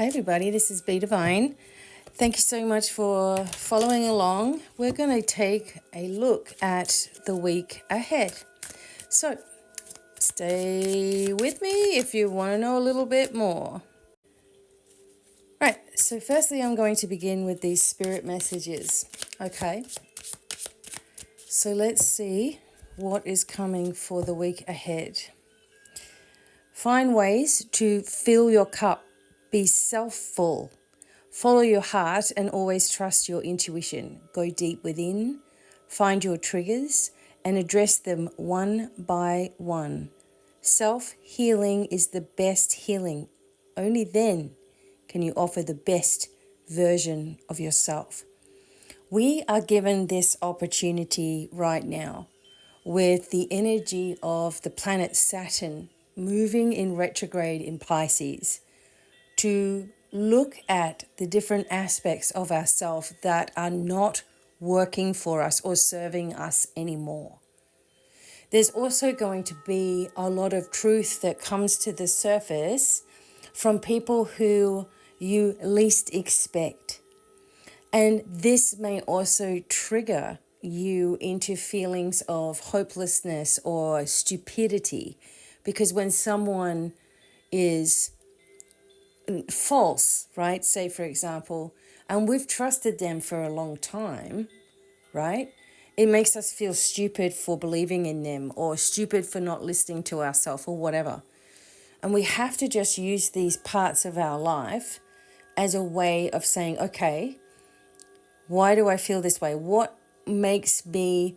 Hi everybody, this is Be Divine. Thank you so much for following along. We're going to take a look at the week ahead. So stay with me if you want to know a little bit more. Right, so firstly I'm going to begin with these spirit messages. Okay, so let's see what is coming for the week ahead. Find ways to fill your cup. Be self-full. Follow your heart and always trust your intuition. Go deep within, find your triggers and address them one by one. Self-healing is the best healing. Only then can you offer the best version of yourself. We are given this opportunity right now with the energy of the planet Saturn moving in retrograde in Pisces to look at the different aspects of ourselves that are not working for us or serving us anymore. There's also going to be a lot of truth that comes to the surface from people who you least expect. And this may also trigger you into feelings of hopelessness or stupidity, because when someone is false, right? Say, for example, and we've trusted them for a long time, right? It makes us feel stupid for believing in them or stupid for not listening to ourselves or whatever. And we have to just use these parts of our life as a way of saying, okay, why do I feel this way? What makes me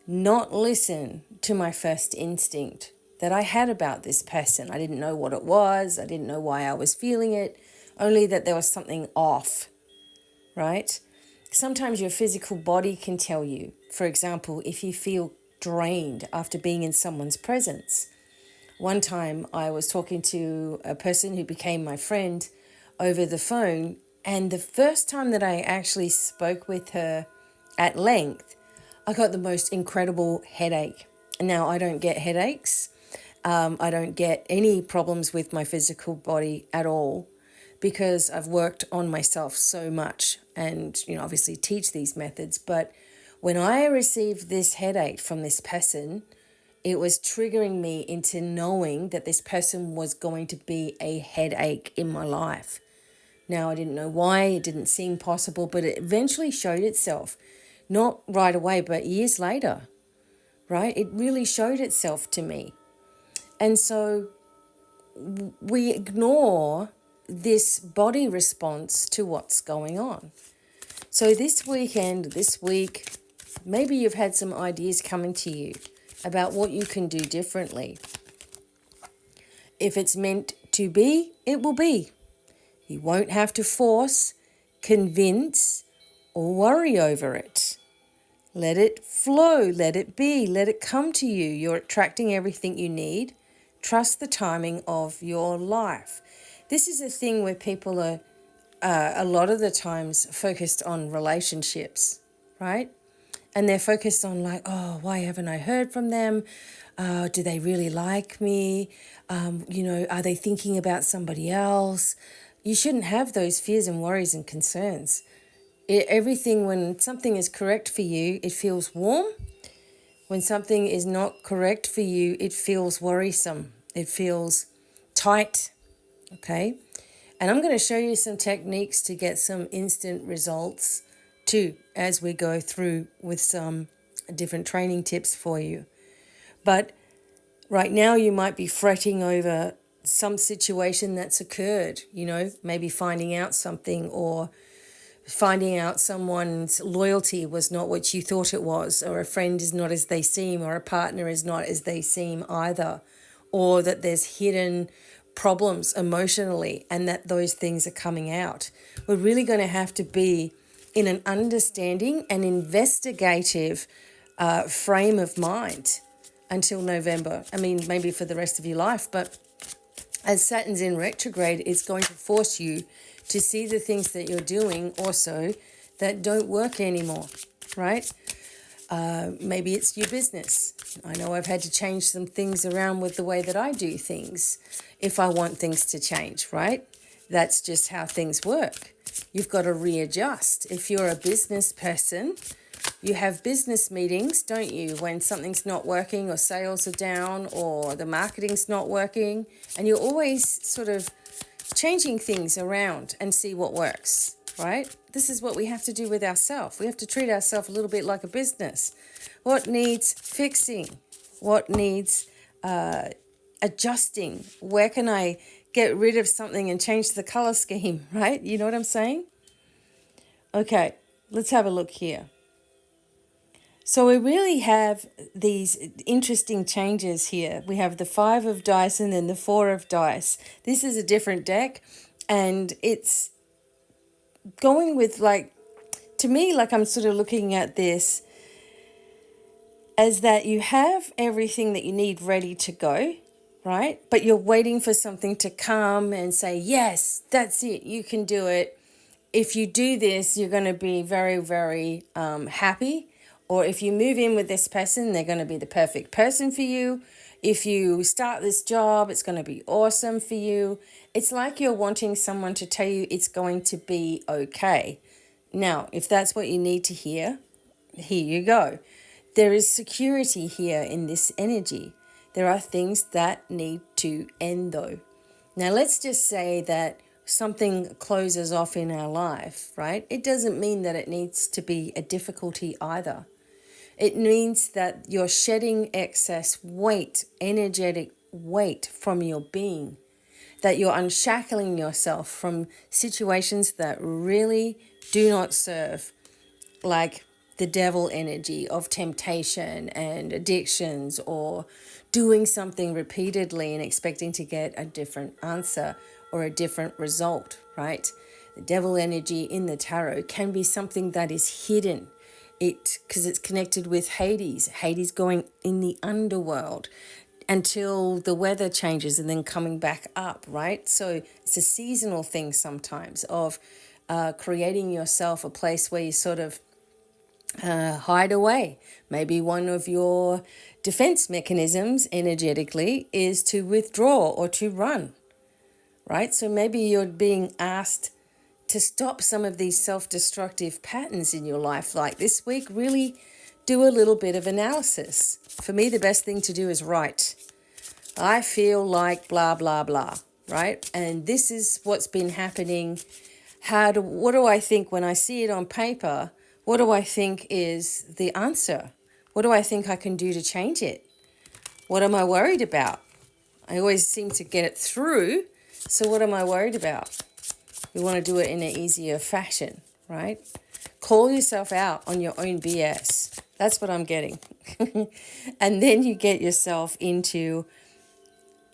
not listen to my first instinct that I had about this person? I didn't know what it was. I didn't know why I was feeling it, only that there was something off, right? Sometimes your physical body can tell you. For example, if you feel drained after being in someone's presence. One time I was talking to a person who became my friend over the phone, and the first time that I actually spoke with her at length, I got the most incredible headache. Now, I don't get headaches. I don't get any problems with my physical body at all because I've worked on myself so much and, obviously teach these methods. But when I received this headache from this person, it was triggering me into knowing that this person was going to be a headache in my life. Now, I didn't know why, it didn't seem possible, but it eventually showed itself. Not right away, but years later, right? It really showed itself to me. And so we ignore this body response to what's going on. So this week, maybe you've had some ideas coming to you about what you can do differently. If it's meant to be, it will be. You won't have to force, convince, or worry over it. Let it flow, let it be, let it come to you. You're attracting everything you need. Trust the timing of your life. This is a thing where people are a lot of the times focused on relationships, right? And they're focused on like, oh, why haven't I heard from them? Do they really like me? Are they thinking about somebody else? You shouldn't have those fears and worries and concerns. When something is correct for you, it feels warm. When something is not correct for you, it feels worrisome. It feels tight, okay? And I'm going to show you some techniques to get some instant results too, as we go through with some different training tips for you. But right now you might be fretting over some situation that's occurred, maybe finding out something or finding out someone's loyalty was not what you thought it was, or a friend is not as they seem, or a partner is not as they seem either, or that there's hidden problems emotionally and that those things are coming out. We're really going to have to be in an understanding and investigative frame of mind until November. I mean, maybe for the rest of your life, but as Saturn's in retrograde, it's going to force you to see the things that you're doing also that don't work anymore, right? Maybe it's your business. I know I've had to change some things around with the way that I do things if I want things to change, right? That's just how things work. You've got to readjust. If you're a business person, you have business meetings, don't you, when something's not working or sales are down or the marketing's not working, and you're always sort of changing things around and see what works, right? This is what we have to do with ourselves. We have to treat ourselves a little bit like a business. What needs fixing? What needs adjusting? Where can I get rid of something and change the color scheme, right? You know what I'm saying? Okay, let's have a look here. So we really have these interesting changes here. We have the 5 of dice and then the 4 of dice. This is a different deck, and it's going with, like, to me, like, I'm sort of looking at this as that you have everything that you need ready to go, right? But you're waiting for something to come and say, yes, that's it, you can do it. If you do this, you're going to be very, very happy. Or if you move in with this person, they're going to be the perfect person for you. If you start this job, it's going to be awesome for you. It's like you're wanting someone to tell you it's going to be okay. Now, if that's what you need to hear, here you go. There is security here in this energy. There are things that need to end though. Now, let's just say that something closes off in our life, right? It doesn't mean that it needs to be a difficulty either. It means that you're shedding excess weight, energetic weight from your being, that you're unshackling yourself from situations that really do not serve, like the devil energy of temptation and addictions, or doing something repeatedly and expecting to get a different answer or a different result, right? The devil energy in the tarot can be something that is hidden. Because it's connected with Hades going in the underworld until the weather changes and then coming back up, right? So it's a seasonal thing sometimes of creating yourself a place where you sort of hide away. Maybe one of your defense mechanisms energetically is to withdraw or to run, right? So maybe you're being asked to stop some of these self-destructive patterns in your life. Like this week, really do a little bit of analysis. For me, the best thing to do is write. I feel like blah, blah, blah, right? And this is what's been happening. What do I think when I see it on paper? What do I think is the answer? What do I think I can do to change it? What am I worried about? I always seem to get it through. So what am I worried about? We want to do it in an easier fashion, right? Call yourself out on your own BS. That's what I'm getting. And then you get yourself into,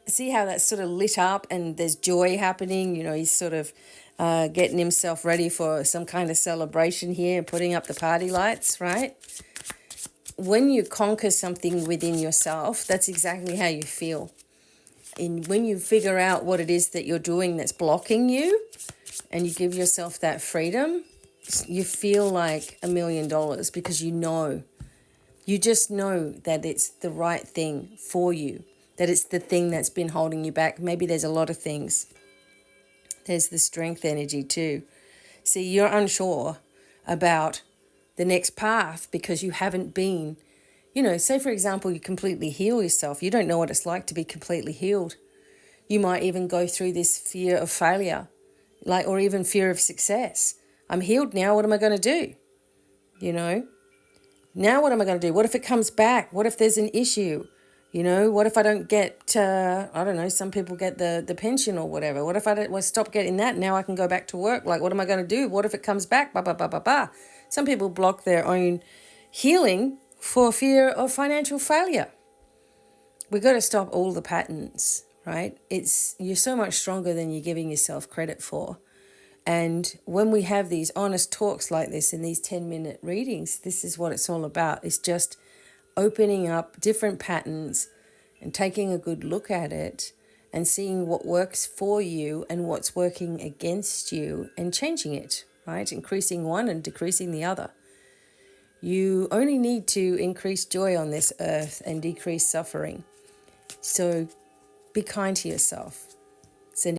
see how that's sort of lit up and there's joy happening. You know, he's sort of getting himself ready for some kind of celebration here, putting up the party lights, right? When you conquer something within yourself, that's exactly how you feel. And when you figure out what it is that you're doing that's blocking you, and you give yourself that freedom, you feel like $1 million because you just know that it's the right thing for you, that it's the thing that's been holding you back. Maybe there's a lot of things. There's the strength energy too. See, you're unsure about the next path because you haven't been, say for example, you completely heal yourself. You don't know what it's like to be completely healed. You might even go through this fear of failure, or even fear of success. I'm healed now. What am I going to do? Now what am I going to do? What if it comes back? What if there's an issue? What if I don't get, some people get the pension or whatever. What if I stop getting that? Now I can go back to work. Like, what am I going to do? What if it comes back? Some people block their own healing for fear of financial failure. We've got to stop all the patterns, right? You're so much stronger than you're giving yourself credit for. And when we have these honest talks like this in these 10-minute readings, this is what it's all about. It's just opening up different patterns and taking a good look at it and seeing what works for you and what's working against you and changing it, right? Increasing one and decreasing the other. You only need to increase joy on this earth and decrease suffering. So be kind to yourself.